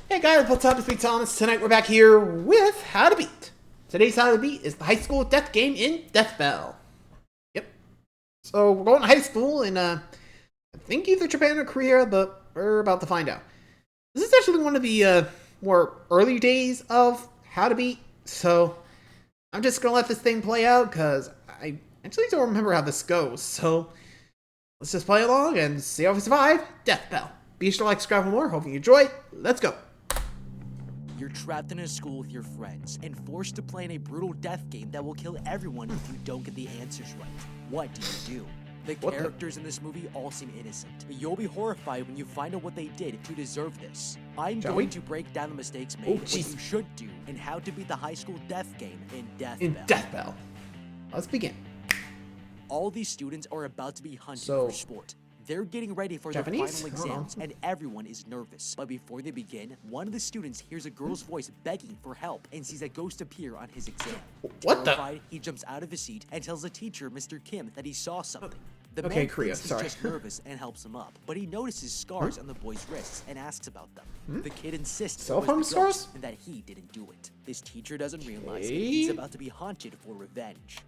Hey guys, what's up? It's me, Thomas. Tonight we're back here with How to Beat. Today's How to Beat is the high school death game in Death Bell. Yep. So we're going to high school in, I think either Japan or Korea, but we're about to find out. This is actually one of the more early days of How to Beat, so I'm just going to let this thing play out because I actually don't remember how this goes. So let's just play along and see how we survive Death Bell. Be sure to like, subscribe for more. Hope you enjoy. Let's go. You're trapped in a school with your friends and forced to play in a brutal death game that will kill everyone if you don't get the answers right. What do you do? The characters in this movie all seem innocent, but you'll be horrified when you find out what they did to deserve this. I'm going to break down the mistakes made, what you should do, and how to beat the high school death game in Death Bell. Let's begin. All these students are about to be hunted for sport. They're getting ready for their final exams, and everyone is nervous. But before they begin, one of the students hears a girl's voice begging for help and sees a ghost appear on his exam. Terrified, he jumps out of his seat and tells the teacher, Mr. Kim, that he saw something. The man thinks he's just nervous and helps him up, but he notices scars on the boy's wrists and asks about them. The kid insists it was the ghost and that he didn't do it. This teacher doesn't realize that he's about to be haunted for revenge.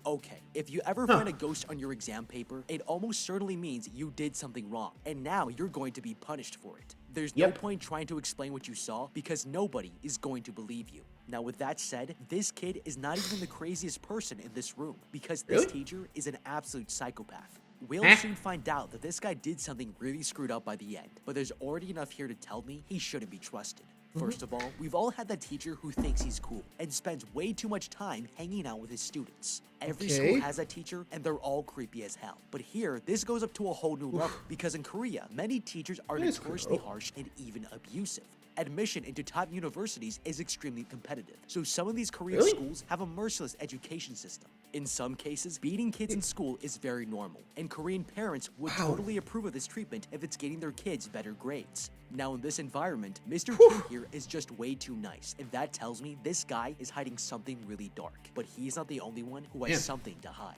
Okay, if you ever find a ghost on your exam paper, it almost certainly means you did something wrong, and now you're going to be punished for it. There's no point trying to explain what you saw, because nobody is going to believe you. Now with that said, this kid is not even the craziest person in this room, because this teacher is an absolute psychopath. We'll soon find out that this guy did something really screwed up by the end, but there's already enough here to tell me he shouldn't be trusted. First of all, we've all had that teacher who thinks he's cool and spends way too much time hanging out with his students. Every school has that teacher, and they're all creepy as hell. But here, this goes up to a whole new level, because in Korea, many teachers are notoriously harsh and even abusive. Admission into top universities is extremely competitive, so some of these Korean schools have a merciless education system. In some cases, beating kids in school is very normal, and Korean parents would totally approve of this treatment if it's getting their kids better grades. Now in this environment, Mr. Kim here is just way too nice, and that tells me this guy is hiding something really dark. But he's not the only one who has something to hide.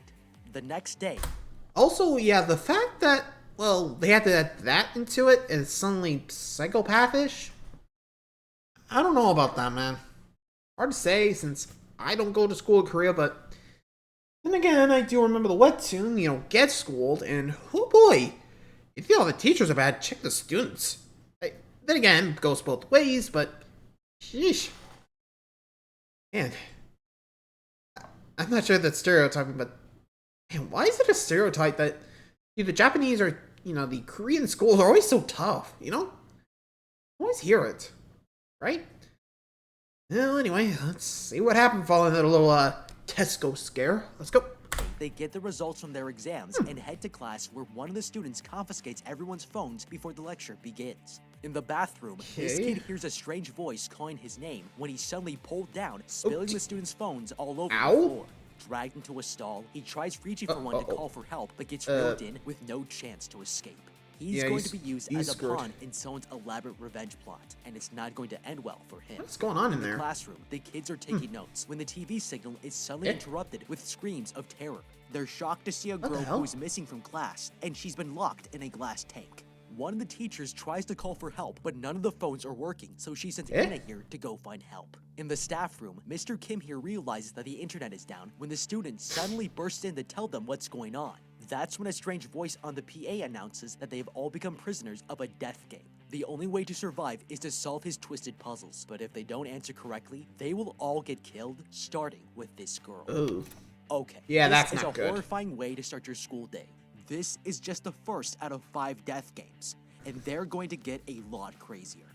The next day... Also, the fact that, well, they had to add that into it is suddenly psychopathish. I don't know about that, man. Hard to say since I don't go to school in Korea, but then again, I do remember the webtoon, Get Schooled, and oh boy, if you know the teachers are bad, check the students. Then again, it goes both ways, but sheesh. Man, I'm not sure that's stereotyping, but man, why is it a stereotype that the Japanese or, the Korean schools are always so tough, I always hear it. Right? Well, anyway, let's see what happened following that little Tesco scare. Let's go. They get the results from their exams and head to class where one of the students confiscates everyone's phones before the lecture begins. In the bathroom, this kid hears a strange voice calling his name when he's suddenly pulled down, spilling the students' phones all over the floor. Dragged into a stall, he tries reaching for one to call for help, but gets reeled in with no chance to escape. He's going to be used as a pawn in someone's elaborate revenge plot, and it's not going to end well for him. What's going on in there? In the classroom, the kids are taking notes when the TV signal is suddenly interrupted with screams of terror. They're shocked to see a girl who is missing from class, and she's been locked in a glass tank. One of the teachers tries to call for help, but none of the phones are working, so she sends Anna here to go find help. In the staff room, Mr. Kim here realizes that the internet is down when the students suddenly burst in to tell them what's going on. That's when a strange voice on the PA announces that they've all become prisoners of a death game. The only way to survive is to solve his twisted puzzles, but if they don't answer correctly, they will all get killed, starting with this girl. Ooh. Okay, that's not good. This is a horrifying way to start your school day. This is just the first out of 5 death games, and they're going to get a lot crazier.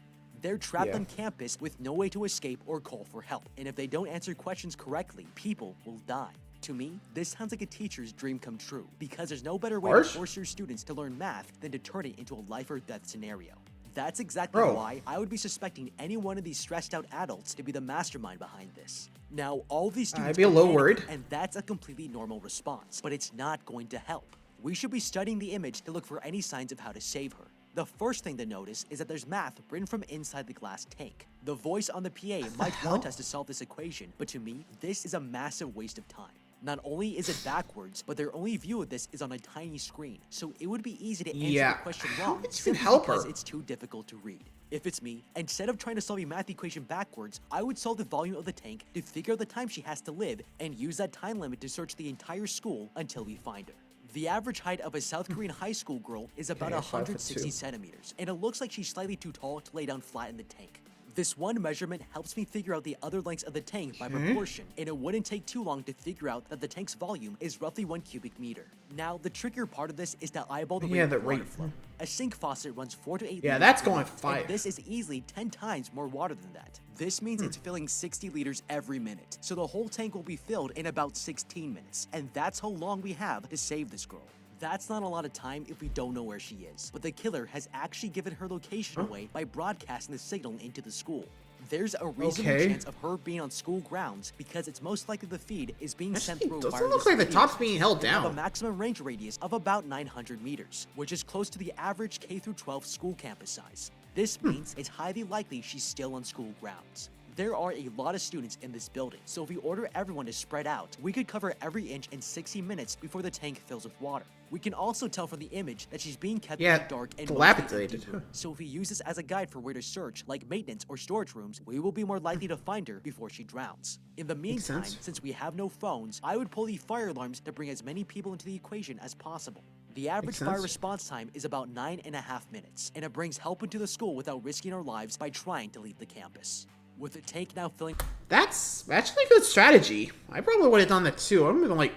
They're trapped on campus with no way to escape or call for help, and if they don't answer questions correctly, people will die. To me, this sounds like a teacher's dream come true, because there's no better way to force your students to learn math than to turn it into a life or death scenario. That's exactly why I would be suspecting any one of these stressed out adults to be the mastermind behind this. Now, all these students I'd be a little worried, and that's a completely normal response, but it's not going to help. We should be studying the image to look for any signs of how to save her. The first thing to notice is that there's math written from inside the glass tank. The voice on the PA might want us to solve this equation, but to me, this is a massive waste of time. Not only is it backwards, but their only view of this is on a tiny screen, so it would be easy to answer the question wrong simply because it's too difficult to read. If it's me, instead of trying to solve a math equation backwards, I would solve the volume of the tank to figure out the time she has to live and use that time limit to search the entire school until we find her. The average height of a South Korean high school girl is about 160 centimeters, and it looks like she's slightly too tall to lay down flat in the tank. This one measurement helps me figure out the other lengths of the tank by proportion, and it wouldn't take too long to figure out that the tank's volume is roughly 1 cubic meter. Now, the trickier part of this is to eyeball the rate of water flow. A sink faucet runs 4 to 8 liters. Yeah, that's going 5. And this is easily 10 times more water than that. This means it's filling 60 liters every minute, so the whole tank will be filled in about 16 minutes, and that's how long we have to save this girl. That's not a lot of time if we don't know where she is, but the killer has actually given her location away by broadcasting the signal into the school. There's a reasonable chance of her being on school grounds because it's most likely the feed is being sent through wireless. Doesn't look like the top's being held down. Have a maximum range radius of about 900 meters, which is close to the average K-12 school campus size. This means it's highly likely she's still on school grounds. There are a lot of students in this building, so if we order everyone to spread out, we could cover every inch in 60 minutes before the tank fills with water. We can also tell from the image that she's being kept in the dark and dilapidated. So if we use this as a guide for where to search, like maintenance or storage rooms, we will be more likely to find her before she drowns. In the meantime, since we have no phones, I would pull the fire alarms to bring as many people into the equation as possible. The average fire response time is about 9.5 minutes, and it brings help into the school without risking our lives by trying to leave the campus. With the tank now filling... That's actually a good strategy. I probably would have done that too. I'm even like,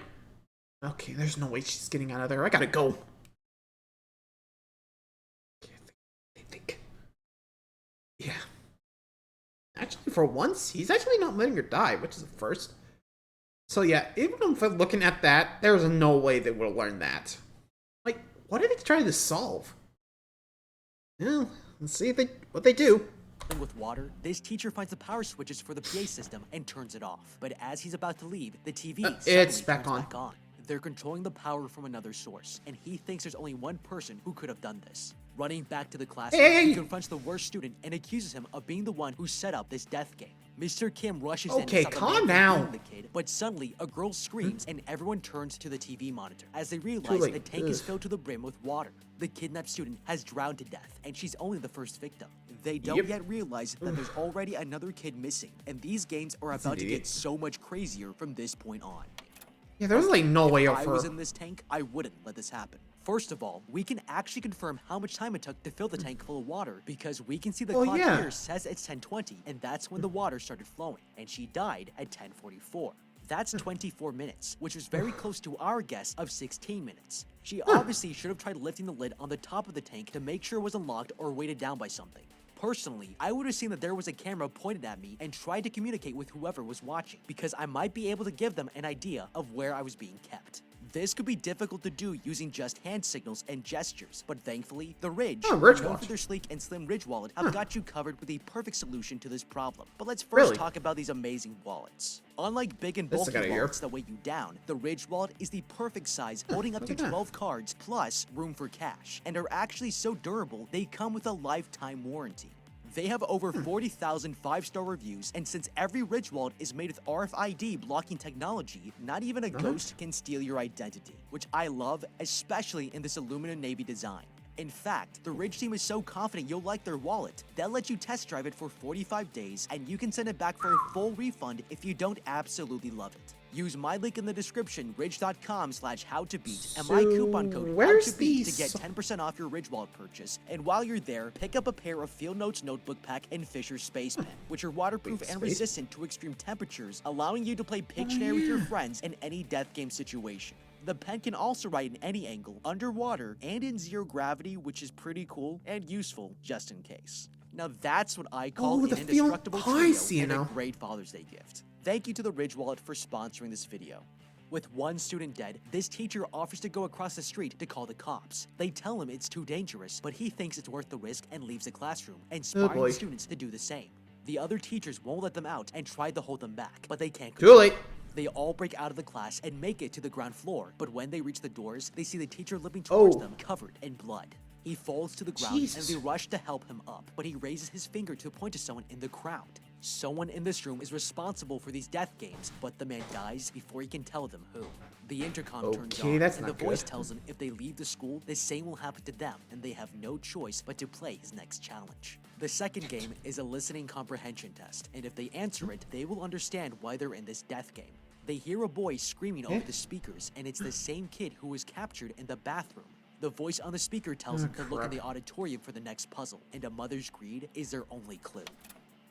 okay, there's no way she's getting out of there. I gotta go. I think. Yeah. Actually, for once, he's actually not letting her die, which is a first. So yeah, even if I'm looking at that, there's no way they would have learned that. Like, what are they trying to solve? Yeah, let's see what they do. With water, this teacher finds the power switches for the PA system and turns it off. But as he's about to leave, the TV it's back turns on. back on. They're controlling the power from another source, and he thinks there's only one person who could have done this. Running back to the classroom, he confronts the worst student and accuses him of being the one who set up this death game. Mr. Kim rushes in to stop calm down. The kid, but suddenly a girl screams and everyone turns to the TV monitor as they realize the tank is filled to the brim with water. The kidnapped student has drowned to death, and she's only the first victim. They don't yet realize that there's already another kid missing, and these games are about to get so much crazier from this point on. Yeah, there's like no way If I was in this tank, I wouldn't let this happen. First of all, we can actually confirm how much time it took to fill the tank full of water because we can see the clock here says it's 10:20, and that's when the water started flowing, and she died at 10:44. That's 24 minutes, which was very close to our guess of 16 minutes. She obviously should have tried lifting the lid on the top of the tank to make sure it wasn't locked or weighted down by something. Personally, I would have seen that there was a camera pointed at me and tried to communicate with whoever was watching, because I might be able to give them an idea of where I was being kept. This could be difficult to do using just hand signals and gestures, but thankfully, the Ridge, known for their sleek and slim Ridge wallet, have got you covered with the perfect solution to this problem. But let's first talk about these amazing wallets. Unlike big and bulky wallets that weigh you down, the Ridge wallet is the perfect size, holding up to 12 cards plus room for cash, and are actually so durable they come with a lifetime warranty. They have over 40,000 5-star reviews, and since every Ridge wallet is made with RFID blocking technology, not even a ghost can steal your identity, which I love, especially in this aluminum navy design. In fact, the Ridge team is so confident you'll like their wallet, they'll let you test drive it for 45 days, and you can send it back for a full refund if you don't absolutely love it. Use my link in the description, ridge.com/howtobeat, and my coupon code HOWTOBEAT to get 10% off your Ridge wallet purchase. And while you're there, pick up a pair of Field Notes notebook pack and Fisher Space Pen, which are waterproof and resistant to extreme temperatures, allowing you to play Pictionary with your friends in any death game situation. The pen can also write in any angle, underwater, and in zero gravity, which is pretty cool and useful just in case. Now that's what I call an indestructible trio and a great Father's Day gift. Thank you to the Ridge Wallet for sponsoring this video. With one student dead, this teacher offers to go across the street to call the cops. They tell him it's too dangerous, but he thinks it's worth the risk and leaves the classroom, inspiring the students to do the same. The other teachers won't let them out and try to hold them back, but they can't. Too late. They all break out of the class and make it to the ground floor, but when they reach the doors, they see the teacher limping towards them, covered in blood. He falls to the ground and they rush to help him up, but he raises his finger to point to someone in the crowd. Someone in this room is responsible for these death games, but the man dies before he can tell them who. The intercom turns on, and the voice tells them if they leave the school, the same will happen to them, and they have no choice but to play his next challenge. The second game is a listening comprehension test, and if they answer it, they will understand why they're in this death game. They hear a boy screaming over the speakers, and it's the same kid who was captured in the bathroom. The voice on the speaker tells them to look in the auditorium for the next puzzle, and a mother's greed is their only clue.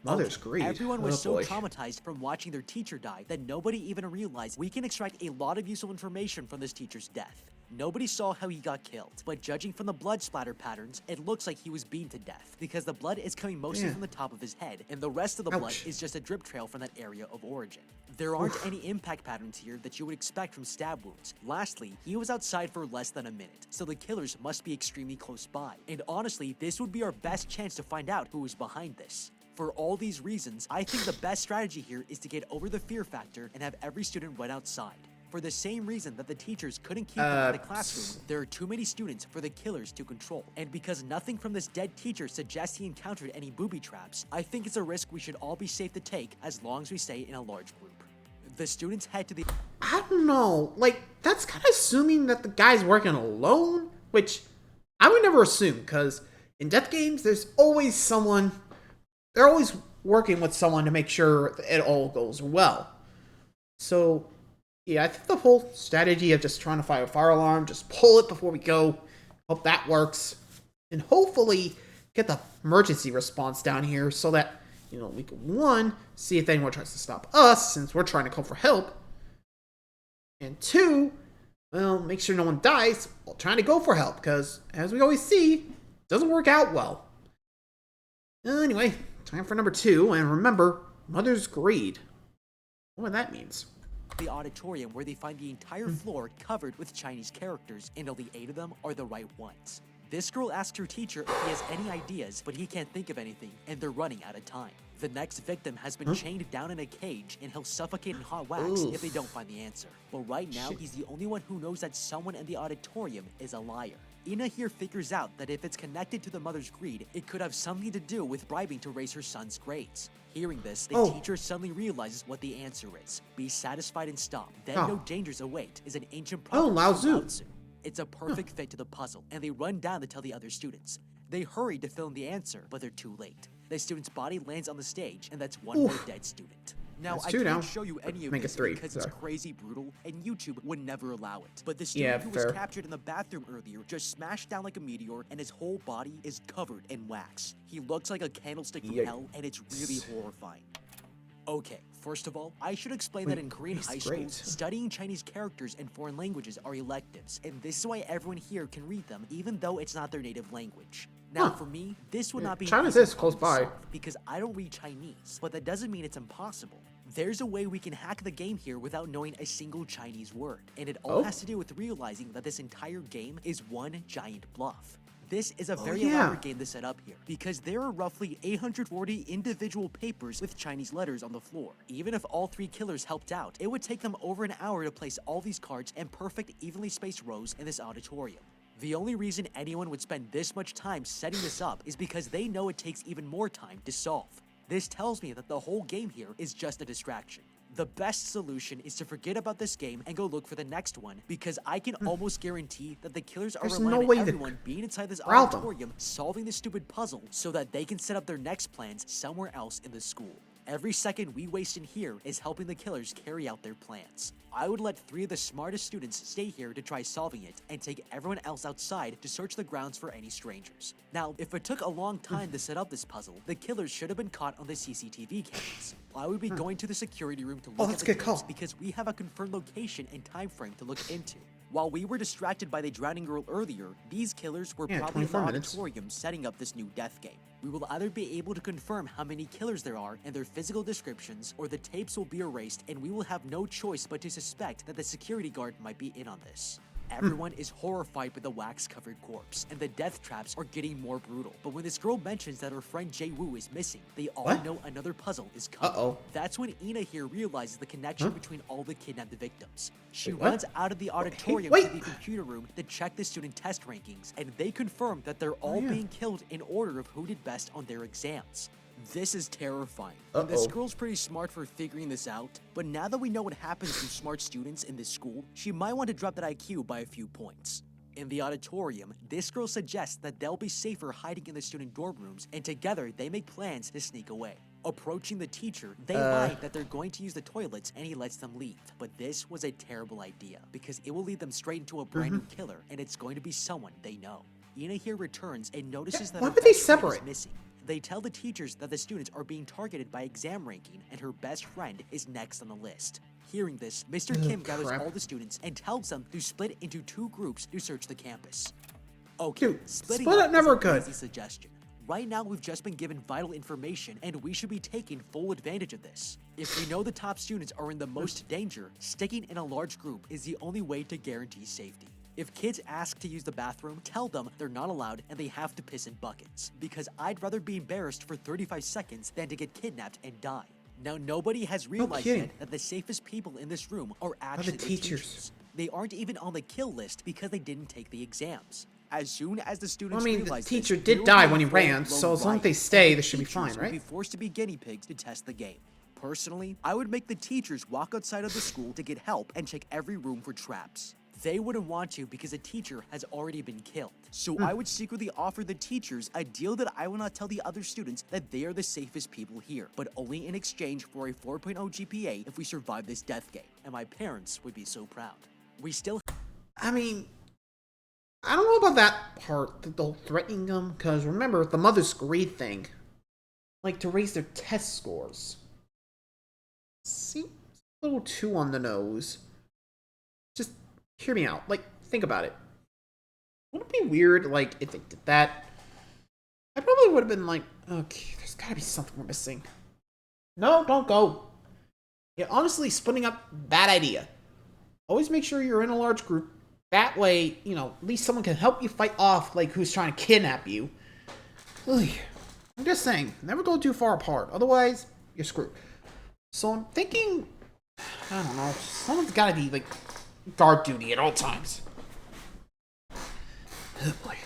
Mother's greed. Everyone was so traumatized from watching their teacher die that nobody even realized we can extract a lot of useful information from this teacher's death. Nobody saw how he got killed, but judging from the blood splatter patterns, it looks like he was beaten to death because the blood is coming mostly from the top of his head, and the rest of the blood is just a drip trail from that area of origin. There aren't any impact patterns here that you would expect from stab wounds. Lastly, he was outside for less than a minute, so the killers must be extremely close by. And honestly, this would be our best chance to find out who is behind this. For all these reasons, I think the best strategy here is to get over the fear factor and have every student run outside. For the same reason that the teachers couldn't keep them in the classroom, there are too many students for the killers to control. And because nothing from this dead teacher suggests he encountered any booby traps, I think it's a risk we should all be safe to take as long as we stay in a large group. The students head to the... I don't know, like, that's kind of assuming that the guy's working alone, which I would never assume, because in death games, there's always someone... They're always working with someone to make sure it all goes well. So, yeah, I think the whole strategy of just trying to fire a fire alarm, just pull it before we go, hope that works. And hopefully get the emergency response down here so that, we can, one, see if anyone tries to stop us since we're trying to call for help. And two, well, make sure no one dies while trying to go for help because, as we always see, it doesn't work out well. Anyway, time for number 2, and remember, mother's greed. What that means. The auditorium where they find the entire floor covered with Chinese characters, and only 8 of them are the right ones. This girl asks her teacher if he has any ideas, but he can't think of anything, and they're running out of time. The next victim has been chained down in a cage, and he'll suffocate in hot wax if they don't find the answer. But right now, he's the only one who knows that someone in the auditorium is a liar. Ina here figures out that if it's connected to the mother's greed, it could have something to do with bribing to raise her son's grades. Hearing this, the teacher suddenly realizes what the answer is. Be satisfied and stop. Then no dangers await is an ancient proverb Lao from Lao Tzu. Tzu. It's a perfect fit to the puzzle, and they run down to tell the other students. They hurry to fill in the answer, but they're too late. The student's body lands on the stage, and that's one more dead student. Now, I can't show you any of this because it's crazy brutal, and YouTube would never allow it. But the student who was captured in the bathroom earlier just smashed down like a meteor, and his whole body is covered in wax. He looks like a candlestick from hell, and it's really horrifying. Okay, first of all, I should explain that in Korean high schools, studying Chinese characters and foreign languages are electives, and this is why everyone here can read them, even though it's not their native language. Now, for me, this would not be China's is close by because I don't read Chinese, but that doesn't mean it's impossible. There's a way we can hack the game here without knowing a single Chinese word, and it all has to do with realizing that this entire game is one giant bluff. This is a very elaborate game to set up here, because there are roughly 840 individual papers with Chinese letters on the floor. Even if all 3 killers helped out, it would take them over an hour to place all these cards in perfect, evenly spaced rows in this auditorium. The only reason anyone would spend this much time setting this up is because they know it takes even more time to solve. This tells me that the whole game here is just a distraction. The best solution is to forget about this game and go look for the next one, because I can almost guarantee that the killers are relying on everyone being inside this auditorium solving this stupid puzzle so that they can set up their next plans somewhere else in the school. Every second we waste in here is helping the killers carry out their plans. I would let 3 of the smartest students stay here to try solving it and take everyone else outside to search the grounds for any strangers. Now, if it took a long time to set up this puzzle, the killers should have been caught on the CCTV cameras. I would be going to the security room to look at the cameras because we have a confirmed location and time frame to look into. While we were distracted by the drowning girl earlier, these killers were probably in the auditorium setting up this new death game. We will either be able to confirm how many killers there are and their physical descriptions, or the tapes will be erased and we will have no choice but to suspect that the security guard might be in on this. Everyone is horrified by the wax-covered corpse, and the death traps are getting more brutal. But when this girl mentions that her friend Jae-woo is missing, they all know another puzzle is coming. That's when Ina here realizes the connection between all the kidnapped victims. She runs out of the auditorium to the computer room to check the student test rankings, and they confirm that they're all being killed in order of who did best on their exams. This is terrifying. And this girl's pretty smart for figuring this out, but now that we know what happens to smart students in this school, she might want to drop that IQ by a few points. In the auditorium, this girl suggests that they'll be safer hiding in the student dorm rooms, and together they make plans to sneak away. Approaching the teacher, they lie that they're going to use the toilets and he lets them leave. But this was a terrible idea because it will lead them straight into a brand new killer, and it's going to be someone they know. Ina here returns and notices that her best friend is missing. They tell the teachers that the students are being targeted by exam ranking and her best friend is next on the list. Hearing this, Mr. Kim gathers all the students and tells them to split into 2 groups to search the campus. Okay, Dude, splitting split up never is a good. crazy suggestion. Right now, we've just been given vital information, and we should be taking full advantage of this. If we know the top students are in the most danger, sticking in a large group is the only way to guarantee safety. If kids ask to use the bathroom, tell them they're not allowed and they have to piss in buckets. Because I'd rather be embarrassed for 35 seconds than to get kidnapped and die. Now, nobody has realized yet that the safest people in this room are actually the teachers. They aren't even on the kill list because they didn't take the exams. As soon as the students realize the teacher did die when he ran, so as long as they stay, they should be fine, right? Be forced to be guinea pigs to test the game. Personally, I would make the teachers walk outside of the school to get help and check every room for traps. They wouldn't want to because a teacher has already been killed. So I would secretly offer the teachers a deal that I will not tell the other students that they are the safest people here, but only in exchange for a 4.0 GPA if we survive this death game. And my parents would be so proud. We still... I mean, I don't know about that part, the whole threatening them, because remember, the mother's grade thing. Like, to raise their test scores. Seems a little too on the nose. Just hear me out. Like, think about it. Wouldn't it be weird, like, if they did that? I probably would have been like, okay, there's gotta be something we're missing. No, don't go. Yeah, honestly, splitting up, bad idea. Always make sure you're in a large group. That way, you know, at least someone can help you fight off, like, who's trying to kidnap you. Ugh. I'm just saying, never go too far apart. Otherwise, you're screwed. So I'm thinking, I don't know, someone's gotta be, like, guard duty at all times. Oh boy.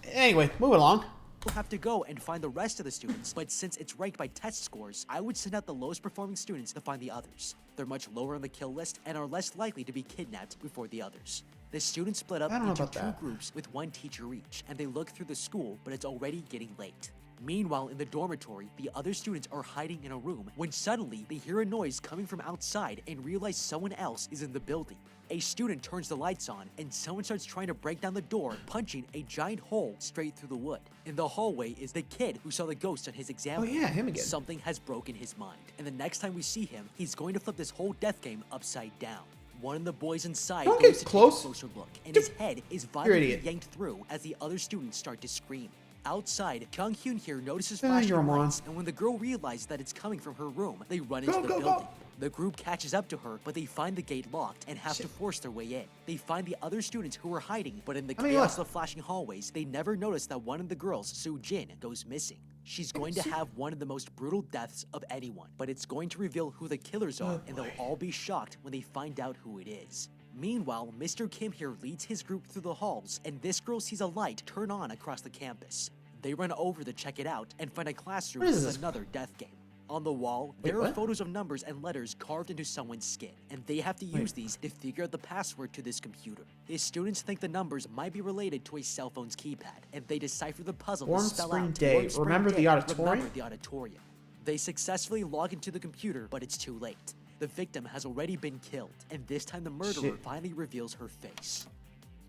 Anyway, move along. We'll have to go and find the rest of the students, but since it's ranked by test scores, I would send out the lowest performing students to find the others. They're much lower on the kill list and are less likely to be kidnapped before the others. The students split up into 2 groups with 1 teacher each, and they look through the school, but it's already getting late. Meanwhile, in the dormitory, the other students are hiding in a room when suddenly they hear a noise coming from outside and realize someone else is in the building. A student turns the lights on and someone starts trying to break down the door, punching a giant hole straight through the wood. In the hallway is the kid who saw the ghost on his exam. Oh yeah, him again. Something has broken his mind, and the next time we see him, he's going to flip this whole death game upside down. One of the boys inside goes to take a closer look, and his head is violently yanked through as the other students start to scream. Outside, Kyung Hyun here notices flashing lights, and when the girl realizes that it's coming from her room, they run into the building. The group catches up to her, but they find the gate locked and have to force their way in. They find the other students who are hiding, but in the chaos of the flashing hallways, they never notice that one of the girls, Soo Jin, goes missing. She's going to have one of the most brutal deaths of anyone, but it's going to reveal who the killers are, and they'll all be shocked when they find out who it is. Meanwhile, Mr. Kim here leads his group through the halls, and this girl sees a light turn on across the campus. They run over to check it out and find a classroom with another death game. On the wall, there are photos of numbers and letters carved into someone's skin, and they have to use these to figure out the password to this computer. His students think the numbers might be related to a cell phone's keypad, and they decipher the puzzle to spell out Remember the auditorium? They successfully log into the computer, but it's too late. The victim has already been killed, and this time the murderer finally reveals her face.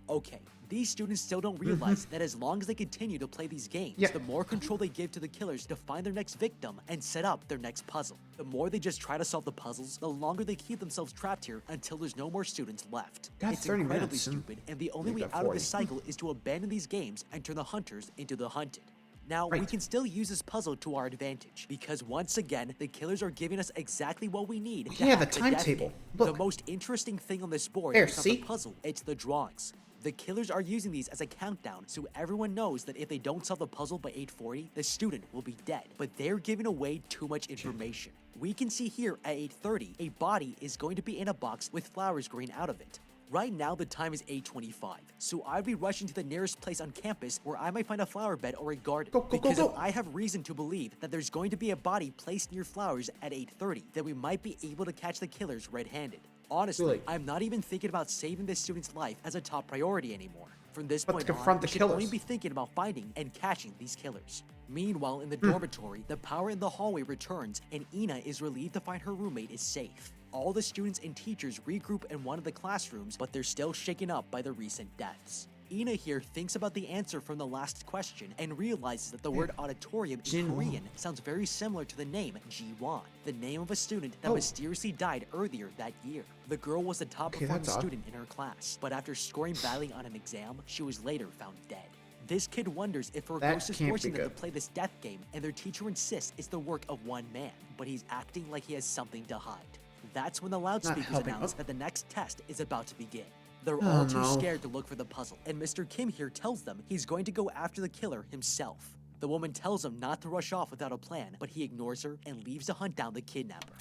Okay, these students still don't realize that as long as they continue to play these games, the more control they give to the killers to find their next victim and set up their next puzzle. The more they just try to solve the puzzles, the longer they keep themselves trapped here until there's no more students left. It's incredibly stupid, and the only way out of this cycle is to abandon these games and turn the hunters into the hunted. Now, we can still use this puzzle to our advantage, because once again, the killers are giving us exactly what we need to have the timetable. The most interesting thing on this board is not the puzzle, it's the drawings. The killers are using these as a countdown, so everyone knows that if they don't solve the puzzle by 8:40, the student will be dead. But they're giving away too much information. We can see here at 8:30, a body is going to be in a box with flowers growing out of it. Right now, the time is 8:25, so I'd be rushing to the nearest place on campus where I might find a flower bed or a garden. Because if I have reason to believe that there's going to be a body placed near flowers at 8:30, then we might be able to catch the killers red-handed. Honestly, I'm not even thinking about saving this student's life as a top priority anymore. From this point on, we should only be thinking about finding and catching these killers. Meanwhile, in the dormitory, the power in the hallway returns, and Ina is relieved to find her roommate is safe. All the students and teachers regroup in one of the classrooms, but they're still shaken up by the recent deaths. Ina here thinks about the answer from the last question and realizes that the word auditorium in Korean sounds very similar to the name Ji-won, the name of a student that mysteriously died earlier that year. The girl was the top performing student in her class, but after scoring badly on an exam, she was later found dead. This kid wonders if her ghost is forcing them to play this death game, and their teacher insists it's the work of one man, but he's acting like he has something to hide. That's when the loudspeakers announce that the next test is about to begin. They're all too scared to look for the puzzle, and Mr. Kim here tells them he's going to go after the killer himself. The woman tells him not to rush off without a plan, but he ignores her and leaves to hunt down the kidnapper.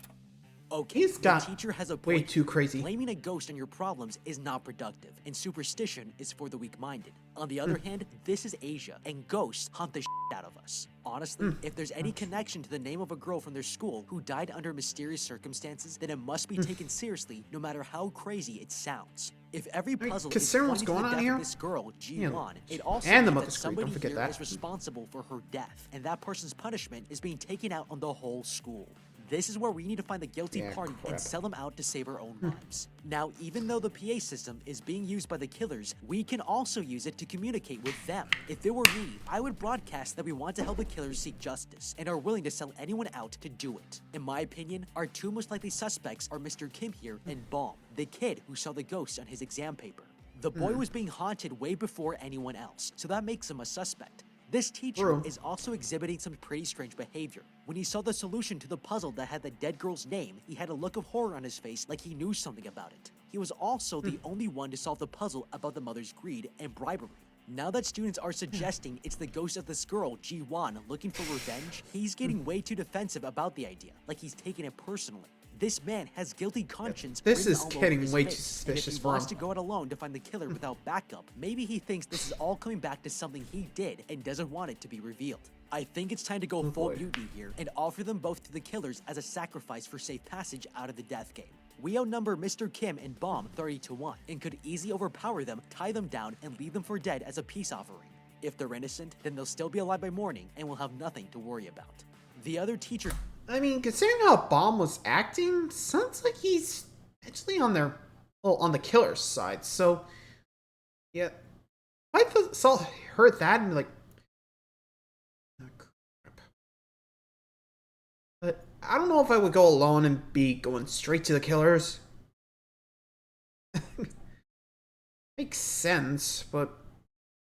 Okay, the teacher has a point. Way too crazy. Blaming a ghost on your problems is not productive, and superstition is for the weak-minded. On the other hand, this is Asia, and ghosts haunt the shit out of us. Honestly, if there's any connection to the name of a girl from their school who died under mysterious circumstances, then it must be taken seriously, no matter how crazy it sounds. If every puzzle is pointing to the death of this girl, Ji-won, it also means that somebody here is responsible for her death, and that person's punishment is being taken out on the whole school. This is where we need to find the guilty party and sell them out to save our own lives. Now, even though the PA system is being used by the killers, we can also use it to communicate with them. If it were me, I would broadcast that we want to help the killers seek justice and are willing to sell anyone out to do it. In my opinion, our two most likely suspects are Mr. Kim here and Baum, the kid who saw the ghost on his exam paper. The boy was being haunted way before anyone else, so that makes him a suspect. This teacher is also exhibiting some pretty strange behavior. When he saw the solution to the puzzle that had the dead girl's name, he had a look of horror on his face like he knew something about it. He was also the only one to solve the puzzle about the mother's greed and bribery. Now that students are suggesting it's the ghost of this girl, Ji-won, looking for revenge, he's getting way too defensive about the idea, like he's taking it personally. This man has guilty conscience. This is getting way too suspicious for him. If he wants to go out alone to find the killer without backup, maybe he thinks this is all coming back to something he did and doesn't want it to be revealed. I think it's time to go full mutiny here and offer them both to the killers as a sacrifice for safe passage out of the death game. We outnumber Mr. Kim and Baum 30-1 and could easily overpower them, tie them down, and leave them for dead as a peace offering. If they're innocent, then they'll still be alive by morning and we'll have nothing to worry about. The other teacher... I mean, considering how Baum was acting, sounds like he's actually on the killer's side. So, yeah, I heard that and be like, oh, crap. But I don't know if I would go alone and be going straight to the killers. Makes sense, but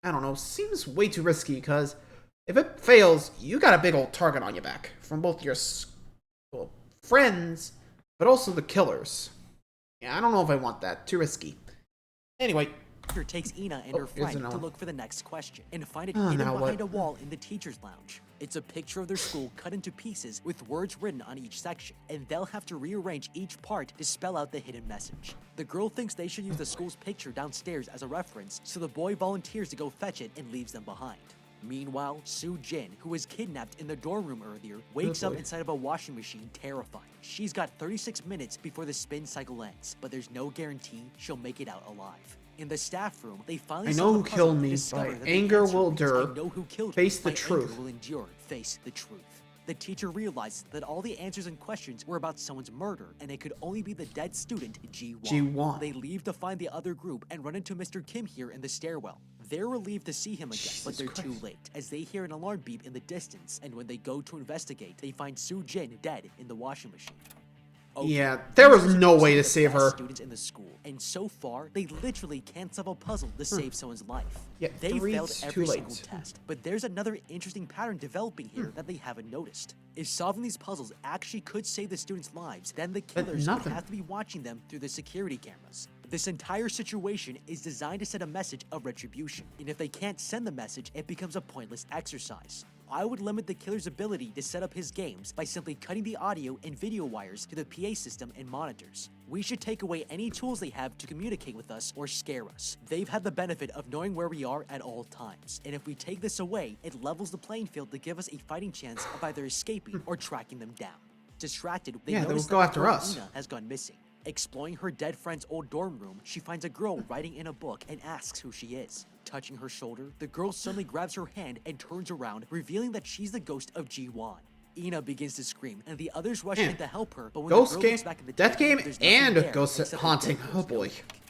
I don't know. Seems way too risky because if it fails, you got a big old target on your back from both your friends, but also the killers. Yeah, I don't know if I want that. Too risky. Anyway. Takes Ina and her friend to look for the next question and find it hidden behind a wall in the teacher's lounge. It's a picture of their school cut into pieces with words written on each section, and they'll have to rearrange each part to spell out the hidden message. The girl thinks they should use the school's picture downstairs as a reference, so the boy volunteers to go fetch it and leaves them behind. Meanwhile, Soo Jin, who was kidnapped in the dorm room earlier, wakes up inside of a washing machine terrified. She's got 36 minutes before the spin cycle ends, but there's no guarantee she'll make it out alive. In the staff room, they finally I know who killed me, by anger will endure, face the truth. Face the truth. The teacher realized that all the answers and questions were about someone's murder, and it could only be the dead student, Ji-won. They leave to find the other group and run into Mr. Kim here in the stairwell. They're relieved to see him again, but they're too late, as they hear an alarm beep in the distance, and when they go to investigate, they find Soo Jin dead in the washing machine. Okay, yeah, there was no way to save her. Students in the school, and so far, they literally can't solve a puzzle to save someone's life. Yeah, they failed every single test, but there's another interesting pattern developing here that they haven't noticed. If solving these puzzles actually could save the students' lives, then the killers would have to be watching them through the security cameras. This entire situation is designed to send a message of retribution, and if they can't send the message, it becomes a pointless exercise. I would limit the killer's ability to set up his games by simply cutting the audio and video wires to the PA system and monitors. We should take away any tools they have to communicate with us or scare us. They've had the benefit of knowing where we are at all times, and if we take this away, it levels the playing field to give us a fighting chance of either escaping or tracking them down. Distracted, they notice go that after girl us. Ina has gone missing. Exploring her dead friend's old dorm room, she finds a girl writing in a book and asks who she is. Touching her shoulder, the girl suddenly grabs her hand and turns around, revealing that she's the ghost of Ji-won. Ina begins to scream, and the others rush in to help her, but when Ghost the girl game, looks back in the death tank, game, there's nothing and there ghost except the haunting. dead Oh girl's boy. notebook.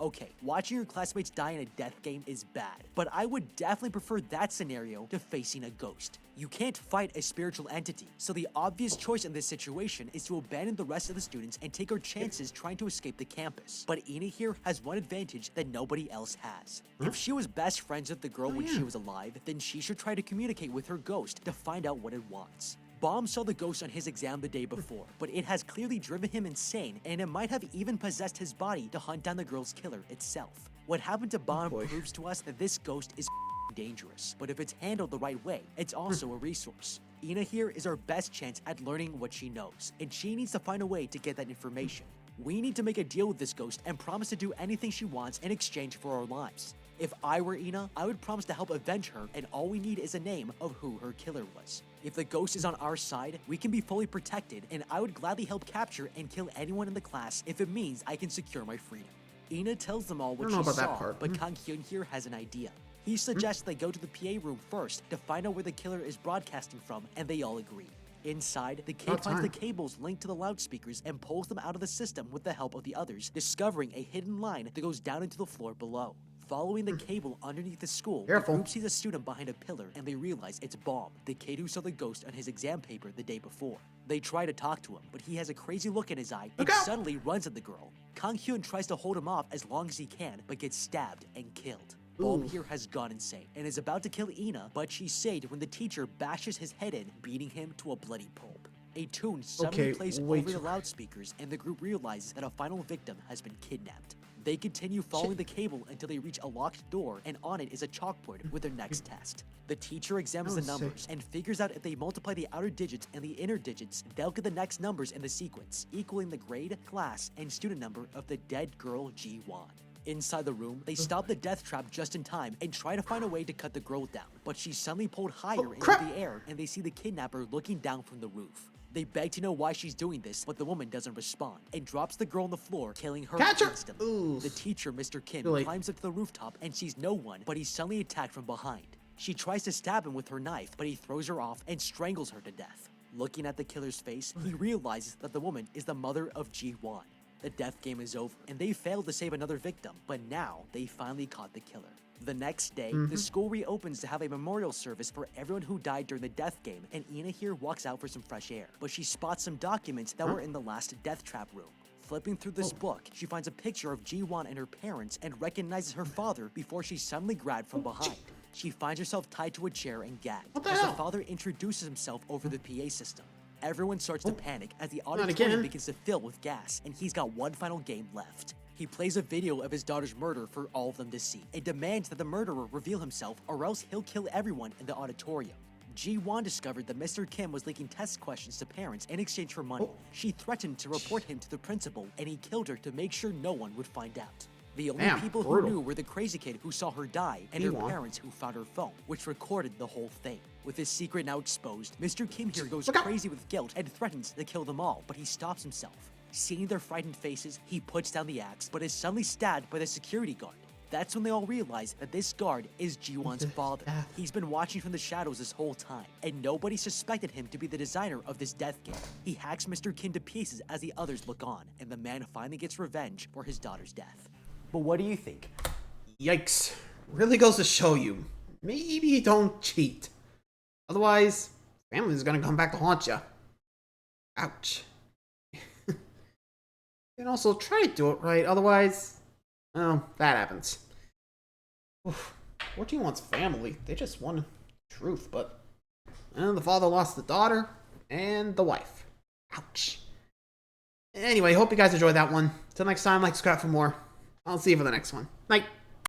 Okay, watching your classmates die in a death game is bad, but I would definitely prefer that scenario to facing a ghost. You can't fight a spiritual entity, so the obvious choice in this situation is to abandon the rest of the students and take our chances trying to escape the campus. But Ina here has one advantage that nobody else has. If she was best friends with the girl when she was alive, then she should try to communicate with her ghost to find out what it wants. Baum saw the ghost on his exam the day before, but it has clearly driven him insane, and it might have even possessed his body to hunt down the girl's killer itself. What happened to Baum proves to us that this ghost is dangerous, but if it's handled the right way, it's also a resource. Ina here is our best chance at learning what she knows, and she needs to find a way to get that information. We need to make a deal with this ghost and promise to do anything she wants in exchange for our lives. If I were Ina, I would promise to help avenge her, and all we need is a name of who her killer was. If the ghost is on our side, we can be fully protected, and I would gladly help capture and kill anyone in the class if it means I can secure my freedom. Ina tells them all what she saw, but Kang Hyun here has an idea. He suggests they go to the PA room first to find out where the killer is broadcasting from, and they all agree. Inside, the kid finds the cables linked to the loudspeakers and pulls them out of the system with the help of the others, discovering a hidden line that goes down into the floor below. Following the cable underneath the school, the group sees a student behind a pillar, and they realize it's Baum, the kid who saw the ghost on his exam paper the day before. They try to talk to him, but he has a crazy look in his eye and suddenly runs at the girl. Kang Hyun tries to hold him off as long as he can, but gets stabbed and killed. Baum here has gone insane and is about to kill Ina, but she's saved when the teacher bashes his head in, beating him to a bloody pulp. A tune suddenly plays over the loudspeakers, and the group realizes that a final victim has been kidnapped. They continue following the cable until they reach a locked door, and on it is a chalkboard with their next test. The teacher examines the numbers and figures out if they multiply the outer digits and the inner digits, they'll get the next numbers in the sequence, equaling the grade, class, and student number of the dead girl Ji-won. Inside the room, they stop the death trap just in time and try to find a way to cut the girl down, but she's suddenly pulled higher into the air, and they see the kidnapper looking down from the roof. They beg to know why she's doing this, but the woman doesn't respond and drops the girl on the floor, killing her instantly. The teacher, Mr. Kim, climbs up to the rooftop and sees no one, but he's suddenly attacked from behind. She tries to stab him with her knife, but he throws her off and strangles her to death. Looking at the killer's face, he realizes that the woman is the mother of Ji-won. The death game is over, and they failed to save another victim, but now they finally caught the killer. The next day, the school reopens to have a memorial service for everyone who died during the death game, and Ina here walks out for some fresh air, but she spots some documents that were in the last death trap room. Flipping through this book, she finds a picture of Ji-won and her parents and recognizes her father before she's suddenly grabbed from behind. She finds herself tied to a chair and gagged as the father introduces himself over the PA system. Everyone starts to panic as the auditorium begins to fill with gas, and he's got one final game left. He plays a video of his daughter's murder for all of them to see and demands that the murderer reveal himself, or else he'll kill everyone in the auditorium. Ji-won discovered that Mr. Kim was leaking test questions to parents in exchange for money. She threatened to report him to the principal, and he killed her to make sure no one would find out. The only people who knew were the crazy kid who saw her die and her parents who found her phone, which recorded the whole thing. With his secret now exposed, Mr. Kim here goes crazy with guilt and threatens to kill them all, but he stops himself. Seeing their frightened faces, he puts down the axe, but is suddenly stabbed by the security guard. That's when they all realize that this guard is Ji-won's father. He's been watching from the shadows this whole time, and nobody suspected him to be the designer of this death game. He hacks Mr. Kim to pieces as the others look on, and the man finally gets revenge for his daughter's death. But what do you think? Yikes. Really goes to show you. Maybe don't cheat. Otherwise, family's gonna come back to haunt you. Ouch. And also try to do it right, otherwise, well, that happens. Oof. 14 wants family. They just want truth, but the father lost the daughter and the wife. Ouch. Anyway, hope you guys enjoyed that one. Till next time, like, subscribe for more. I'll see you for the next one. Night.